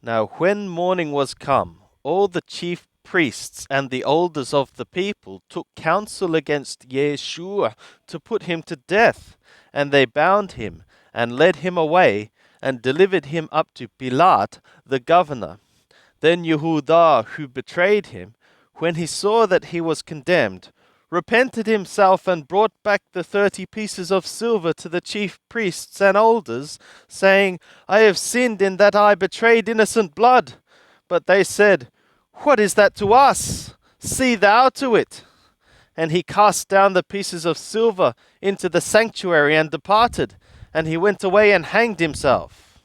Now when morning was come, all the chief priests and the elders of the people took counsel against Yeshua to put him to death, and they bound him, and led him away, and delivered him up to Pilate the governor. Then Yehudah, who betrayed him, when he saw that he was condemned, repented himself and brought back the 30 pieces of silver to the chief priests and elders, saying, I have sinned in that I betrayed innocent blood. But they said, What is that to us? See thou to it. And he cast down the pieces of silver into the sanctuary and departed, and he went away and hanged himself.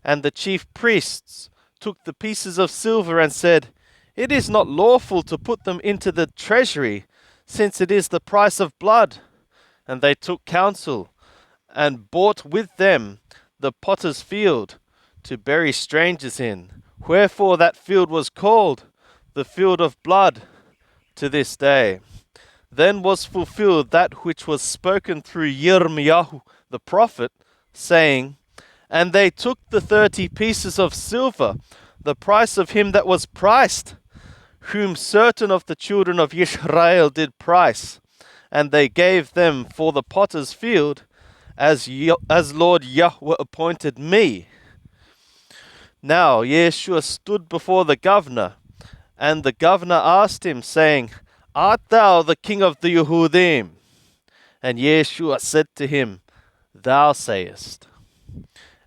And the chief priests took the pieces of silver and said, It is not lawful to put them into the treasury, since it is the price of blood. And they took counsel, and bought with them the potter's field, to bury strangers in. Wherefore that field was called the field of blood to this day. Then was fulfilled that which was spoken through Yirmiyahu the prophet, saying, And they took the 30 pieces of silver, the price of him that was priced, whom certain of the children of Israel did price, and they gave them for the potter's field, as Lord Yahweh appointed me. Now Yeshua stood before the governor, and the governor asked him, saying, Art thou the king of the Yehudim? And Yeshua said to him, Thou sayest.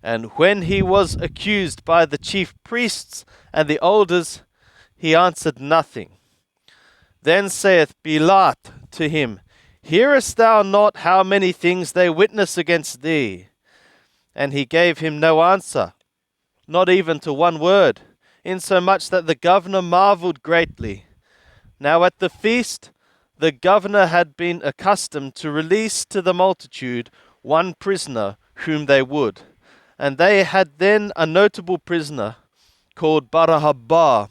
And when he was accused by the chief priests and the elders, he answered nothing. Then saith Pilate to him, Hearest thou not how many things they witness against thee? And he gave him no answer, not even to one word, insomuch that the governor marveled greatly. Now at the feast, the governor had been accustomed to release to the multitude one prisoner whom they would. And they had then a notable prisoner called Barabbas.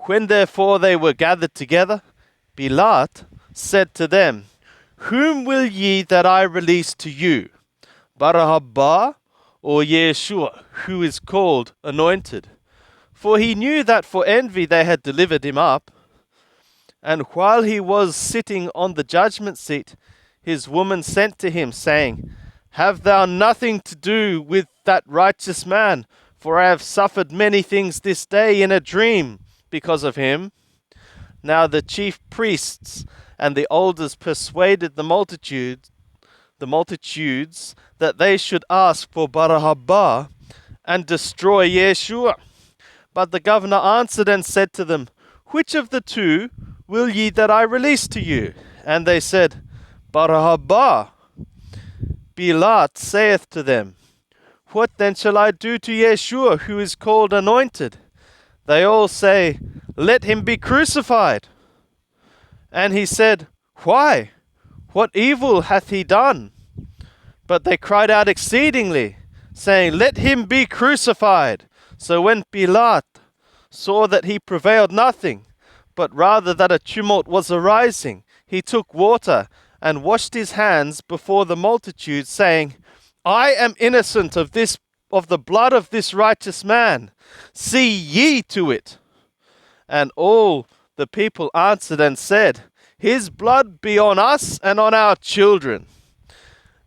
When therefore they were gathered together, Pilate said to them, Whom will ye that I release to you, Barabbas or Yeshua, who is called Anointed? For he knew that for envy they had delivered him up. And while he was sitting on the judgment seat, his woman sent to him, saying, Have thou nothing to do with that righteous man, for I have suffered many things this day in a dream because of him. Now the chief priests and the elders persuaded the multitudes that they should ask for Barabbas and destroy Yeshua. But the governor answered and said to them, Which of the two will ye that I release to you? And they said, Barabbas. Pilate saith to them, What then shall I do to Yeshua, who is called Anointed? They all say, Let him be crucified. And he said, Why? What evil hath he done? But they cried out exceedingly, saying, Let him be crucified. So when Pilate saw that he prevailed nothing, but rather that a tumult was arising, he took water and washed his hands before the multitude, saying, I am innocent of the blood of this righteous man. See ye to it. And all the people answered and said, His blood be on us and on our children.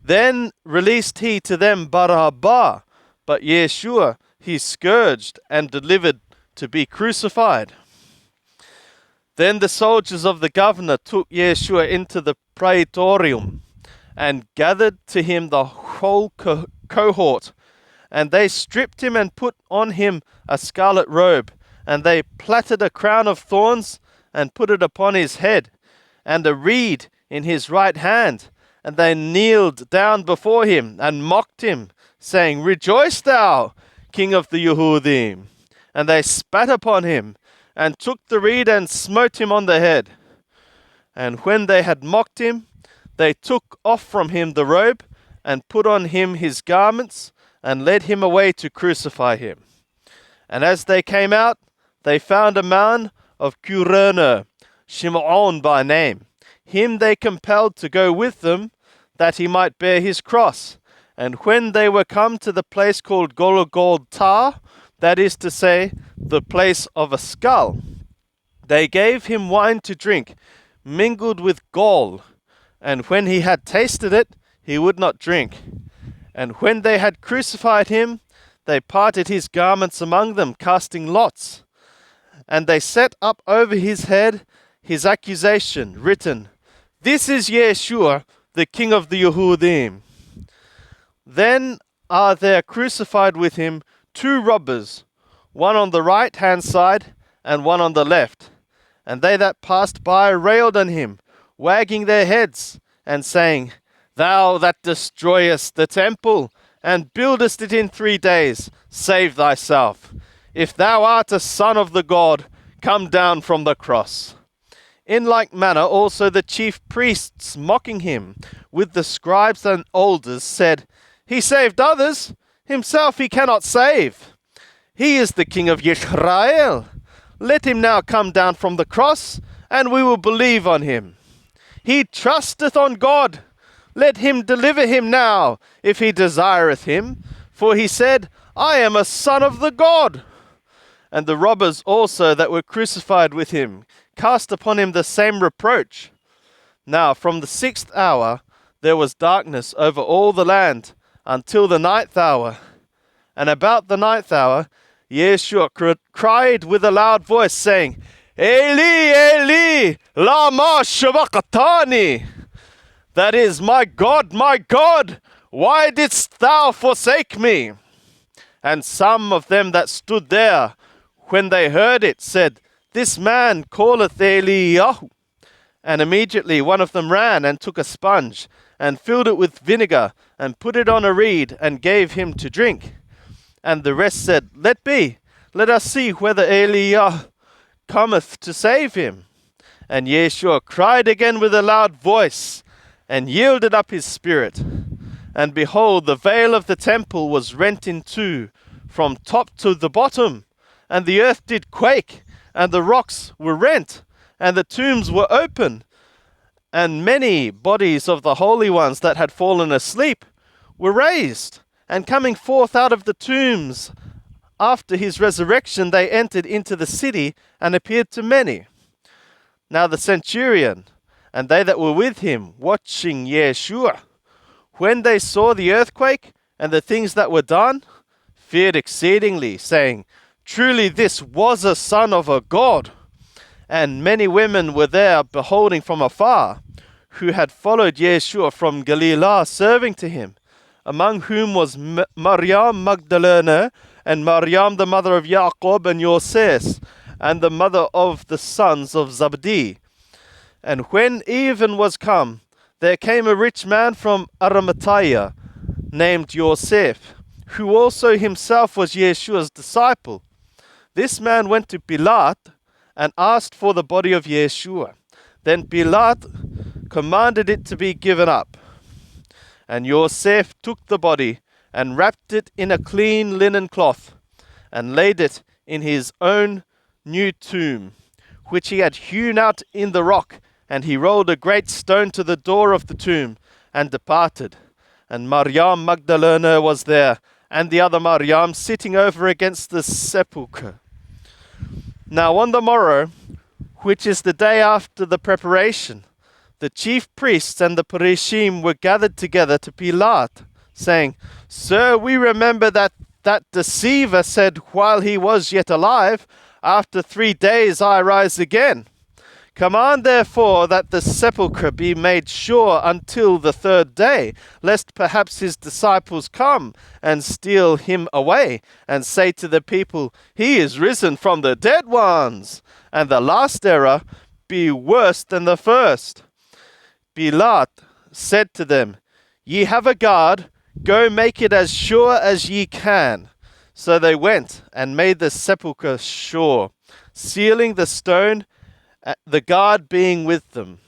Then released he to them Barabbas, but Yeshua he scourged and delivered to be crucified. Then the soldiers of the governor took Yeshua into the praetorium, and gathered to him the whole cohort. And they stripped him and put on him a scarlet robe, and they plaited a crown of thorns and put it upon his head, and a reed in his right hand. And they kneeled down before him and mocked him, saying, Rejoice thou, King of the Yehudim. And they spat upon him, and took the reed and smote him on the head. And when they had mocked him, they took off from him the robe, and put on him his garments, and led him away to crucify him. And as they came out, they found a man of Curene, Shimon by name. Him they compelled to go with them, that he might bear his cross. And when they were come to the place called Golgotha, that is to say, the place of a skull, they gave him wine to drink, mingled with gall. And when he had tasted it, he would not drink. And when they had crucified him, they parted his garments among them, casting lots. And they set up over his head his accusation, written, "This is Yeshua, the King of the Yehudim." Then are there crucified with him 2 robbers, one on the right hand side, and one on the left. And they that passed by railed on him, wagging their heads, and saying, "Thou that destroyest the temple, and buildest it in 3 days, save thyself. If thou art a son of the God, come down from the cross." In like manner also the chief priests, mocking him, with the scribes and elders, said, "He saved others, himself he cannot save. He is the King of Israel. Let him now come down from the cross, and we will believe on him. He trusteth on God. Let him deliver him now, if he desireth him. For he said, I am a son of the God." And the robbers also that were crucified with him cast upon him the same reproach. Now from the 6th hour there was darkness over all the land until the 9th hour. And about the 9th hour Yeshua cried with a loud voice, saying, "Eli, Eli, lama sabachthani?" That is, my God, why didst thou forsake me?" And some of them that stood there, when they heard it, said, "This man calleth Eliyahu." And immediately one of them ran and took a sponge, and filled it with vinegar, and put it on a reed, and gave him to drink. And the rest said, "Let be, let us see whether Eliyahu cometh to save him." And Yeshua cried again with a loud voice, and yielded up his spirit. And behold, the veil of the temple was rent in 2, from top to the bottom, and the earth did quake, and the rocks were rent, and the tombs were open, and many bodies of the holy ones that had fallen asleep were raised, and coming forth out of the tombs after his resurrection, they entered into the city and appeared to many. Now the centurion and they that were with him, watching Yeshua, when they saw the earthquake and the things that were done, feared exceedingly, saying, "Truly this was a son of a God." And many women were there beholding from afar, who had followed Yeshua from Galilee, serving to him, among whom was Maryam Magdalene, and Maryam the mother of Jacob and Joses, and the mother of the sons of Zebedee. And when even was come, there came a rich man from Arimathea, named Joseph, who also himself was Yeshua's disciple. This man went to Pilate and asked for the body of Yeshua. Then Pilate commanded it to be given up. And Joseph took the body and wrapped it in a clean linen cloth, and laid it in his own new tomb, which he had hewn out in the rock. And he rolled a great stone to the door of the tomb, and departed. And Maryam Magdalene was there, and the other Maryam sitting over against the sepulchre. Now on the morrow, which is the day after the preparation, the chief priests and the Parishim were gathered together to Pilate, saying, "Sir, we remember that deceiver said while he was yet alive, after 3 days I rise again. Command therefore that the sepulchre be made sure until the 3rd day, lest perhaps his disciples come and steal him away, and say to the people, He is risen from the dead ones, and the last error be worse than the first." Pilate said to them, "Ye have a guard, go make it as sure as ye can." So they went and made the sepulchre sure, sealing the stone, the guard being with them.